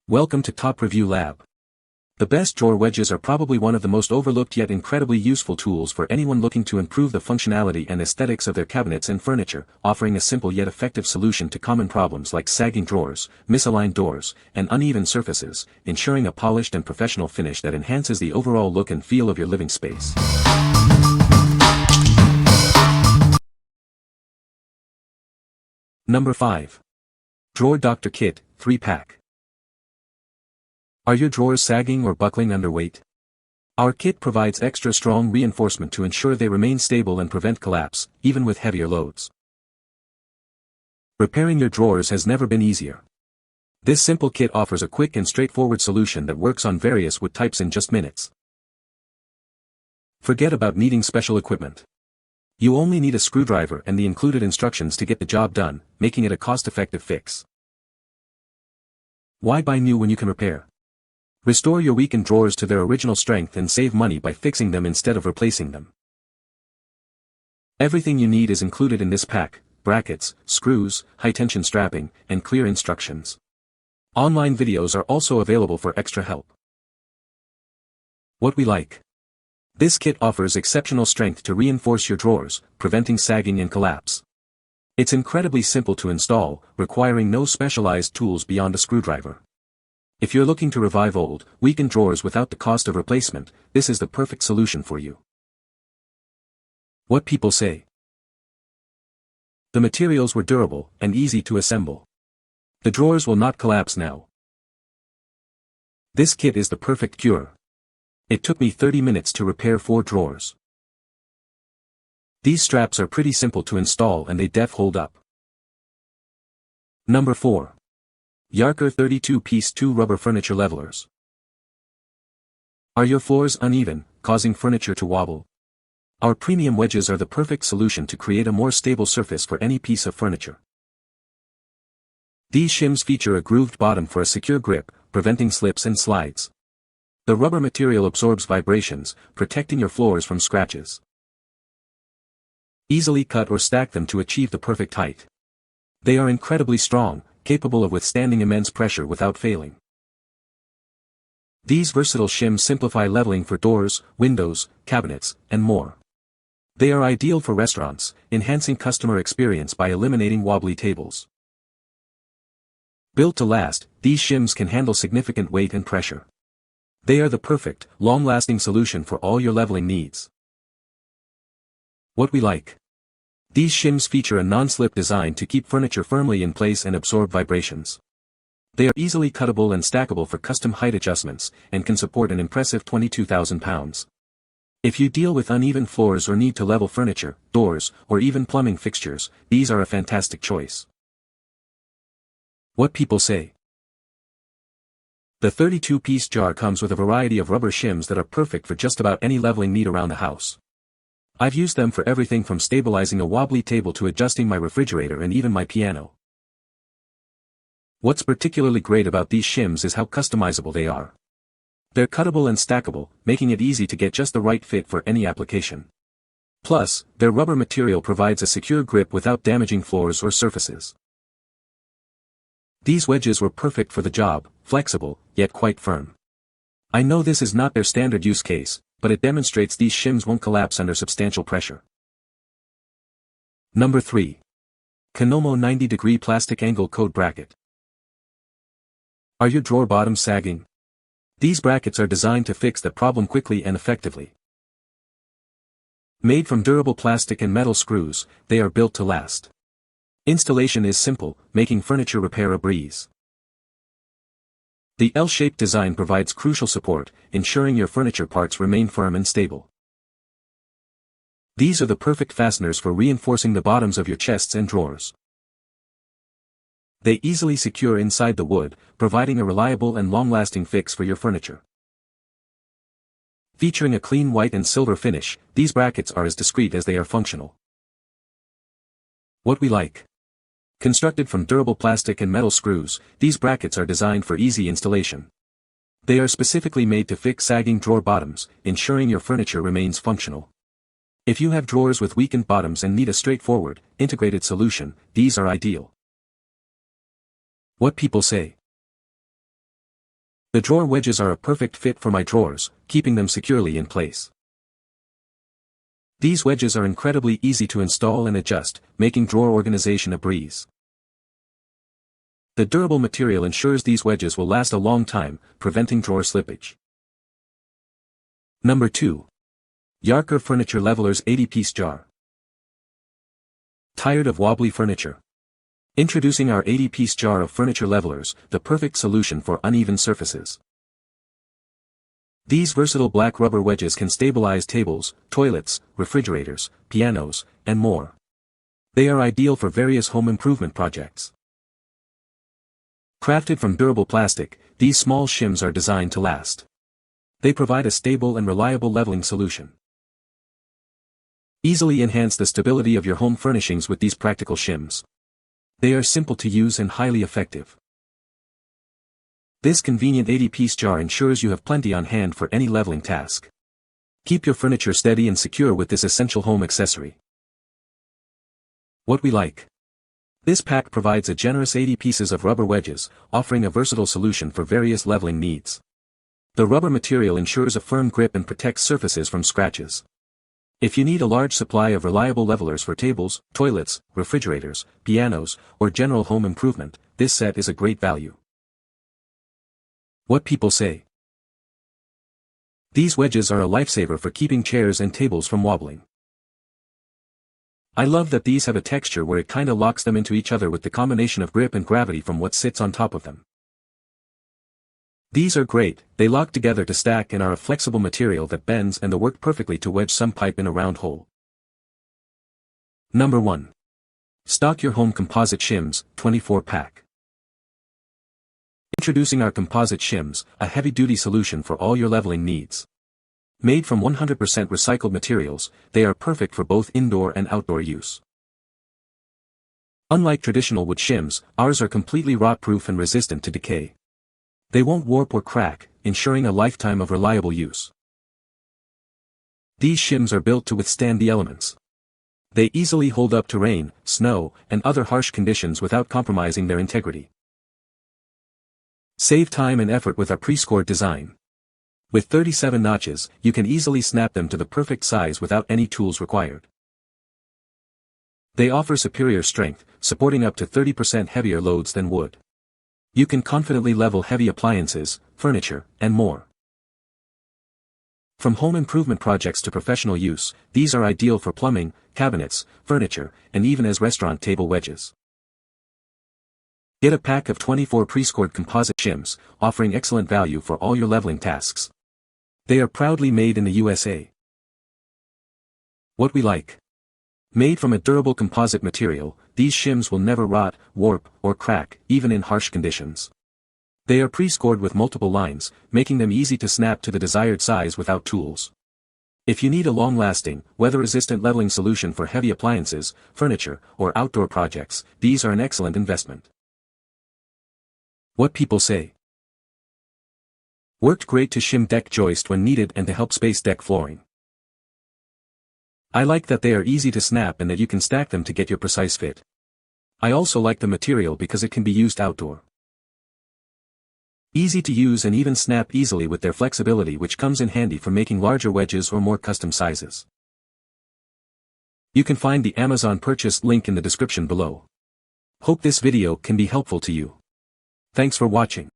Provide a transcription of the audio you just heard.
Welcome to Top Review Lab. The best drawer wedges are probably one of the most overlooked yet incredibly useful tools for anyone looking to improve the functionality and aesthetics of their cabinets and furniture, offering a simple yet effective solution to common problems like sagging drawers, misaligned doors, and uneven surfaces, ensuring a polished and professional finish that enhances the overall look and feel of your living space. Number 5. Drawer Doctor Kit, 3-pack. Are your drawers sagging or buckling under weight? Our kit provides extra strong reinforcement to ensure they remain stable and prevent collapse, even with heavier loads. Repairing your drawers has never been easier. This simple kit offers a quick and straightforward solution that works on various wood types in just minutes. Forget about needing special equipment. You only need a screwdriver and the included instructions to get the job done, making it a cost-effective fix. Why buy new when you can repair? Restore your weakened drawers to their original strength and save money by fixing them instead of replacing them. Everything you need is included in this pack: brackets, screws, high-tension strapping, and clear instructions. Online videos are also available for extra help. What we like. This kit offers exceptional strength to reinforce your drawers, preventing sagging and collapse. It's incredibly simple to install, requiring no specialized tools beyond a screwdriver. If you're looking to revive old, weakened drawers without the cost of replacement, this is the perfect solution for you. What people say. The materials were durable and easy to assemble. The drawers will not collapse now. This kit is the perfect cure. It took me 30 minutes to repair 4 drawers. These straps are pretty simple to install and they def hold up. Number 4. Yarkor 32-piece 2 rubber furniture levelers. Are your floors uneven, causing furniture to wobble? Our premium wedges are the perfect solution to create a more stable surface for any piece of furniture. These shims feature a grooved bottom for a secure grip, preventing slips and slides. The rubber material absorbs vibrations, protecting your floors from scratches. Easily cut or stack them to achieve the perfect height. They are incredibly strong, capable of withstanding immense pressure without failing. These versatile shims simplify leveling for doors, windows, cabinets, and more. They are ideal for restaurants, enhancing customer experience by eliminating wobbly tables. Built to last, these shims can handle significant weight and pressure. They are the perfect, long-lasting solution for all your leveling needs. What we like. These shims feature a non-slip design to keep furniture firmly in place and absorb vibrations. They are easily cuttable and stackable for custom height adjustments, and can support an impressive 22,000 pounds. If you deal with uneven floors or need to level furniture, doors, or even plumbing fixtures, these are a fantastic choice. What people say. The 32-piece jar comes with a variety of rubber shims that are perfect for just about any leveling need around the house. I've used them for everything from stabilizing a wobbly table to adjusting my refrigerator and even my piano. What's particularly great about these shims is how customizable they are. They're cuttable and stackable, making it easy to get just the right fit for any application. Plus, their rubber material provides a secure grip without damaging floors or surfaces. These wedges were perfect for the job, flexible, yet quite firm. I know this is not their standard use case, but it demonstrates these shims won't collapse under substantial pressure. Number 3. Canomo 90-degree plastic angle code bracket. Are your drawer bottoms sagging? These brackets are designed to fix that problem quickly and effectively. Made from durable plastic and metal screws, they are built to last. Installation is simple, making furniture repair a breeze. The L-shaped design provides crucial support, ensuring your furniture parts remain firm and stable. These are the perfect fasteners for reinforcing the bottoms of your chests and drawers. They easily secure inside the wood, providing a reliable and long-lasting fix for your furniture. Featuring a clean white and silver finish, these brackets are as discreet as they are functional. What we like. Constructed from durable plastic and metal screws, these brackets are designed for easy installation. They are specifically made to fix sagging drawer bottoms, ensuring your furniture remains functional. If you have drawers with weakened bottoms and need a straightforward, integrated solution, these are ideal. What people say. The drawer wedges are a perfect fit for my drawers, keeping them securely in place. These wedges are incredibly easy to install and adjust, making drawer organization a breeze. The durable material ensures these wedges will last a long time, preventing drawer slippage. Number 2. Yarkor Furniture Levelers 80-piece jar. Tired of wobbly furniture? Introducing our 80-piece jar of furniture levelers, the perfect solution for uneven surfaces. These versatile black rubber wedges can stabilize tables, toilets, refrigerators, pianos, and more. They are ideal for various home improvement projects. Crafted from durable plastic, these small shims are designed to last. They provide a stable and reliable leveling solution. Easily enhance the stability of your home furnishings with these practical shims. They are simple to use and highly effective. This convenient 80-piece jar ensures you have plenty on hand for any leveling task. Keep your furniture steady and secure with this essential home accessory. What we like. This pack provides a generous 80 pieces of rubber wedges, offering a versatile solution for various leveling needs. The rubber material ensures a firm grip and protects surfaces from scratches. If you need a large supply of reliable levelers for tables, toilets, refrigerators, pianos, or general home improvement, this set is a great value. What people say. These wedges are a lifesaver for keeping chairs and tables from wobbling. I love that these have a texture where it kinda locks them into each other with the combination of grip and gravity from what sits on top of them. These are great, they lock together to stack and are a flexible material that bends and they work perfectly to wedge some pipe in a round hole. Number 1. Stock your home composite shims, 24-pack. Introducing our composite shims, a heavy-duty solution for all your leveling needs. Made from 100% recycled materials, they are perfect for both indoor and outdoor use. Unlike traditional wood shims, ours are completely rot-proof and resistant to decay. They won't warp or crack, ensuring a lifetime of reliable use. These shims are built to withstand the elements. They easily hold up to rain, snow, and other harsh conditions without compromising their integrity. Save time and effort with our pre-scored design. With 37 notches, you can easily snap them to the perfect size without any tools required. They offer superior strength, supporting up to 30% heavier loads than wood. You can confidently level heavy appliances, furniture, and more. From home improvement projects to professional use, these are ideal for plumbing, cabinets, furniture, and even as restaurant table wedges. Get a pack of 24 pre-scored composite shims, offering excellent value for all your leveling tasks. They are proudly made in the USA. What we like. Made from a durable composite material, these shims will never rot, warp, or crack, even in harsh conditions. They are pre-scored with multiple lines, making them easy to snap to the desired size without tools. If you need a long-lasting, weather-resistant leveling solution for heavy appliances, furniture, or outdoor projects, these are an excellent investment. What people say. Worked great to shim deck joist when needed and to help space deck flooring. I like that they are easy to snap and that you can stack them to get your precise fit. I also like the material because it can be used outdoor. Easy to use and even snap easily with their flexibility, which comes in handy for making larger wedges or more custom sizes. You can find the Amazon purchase link in the description below. Hope this video can be helpful to you. Thanks for watching.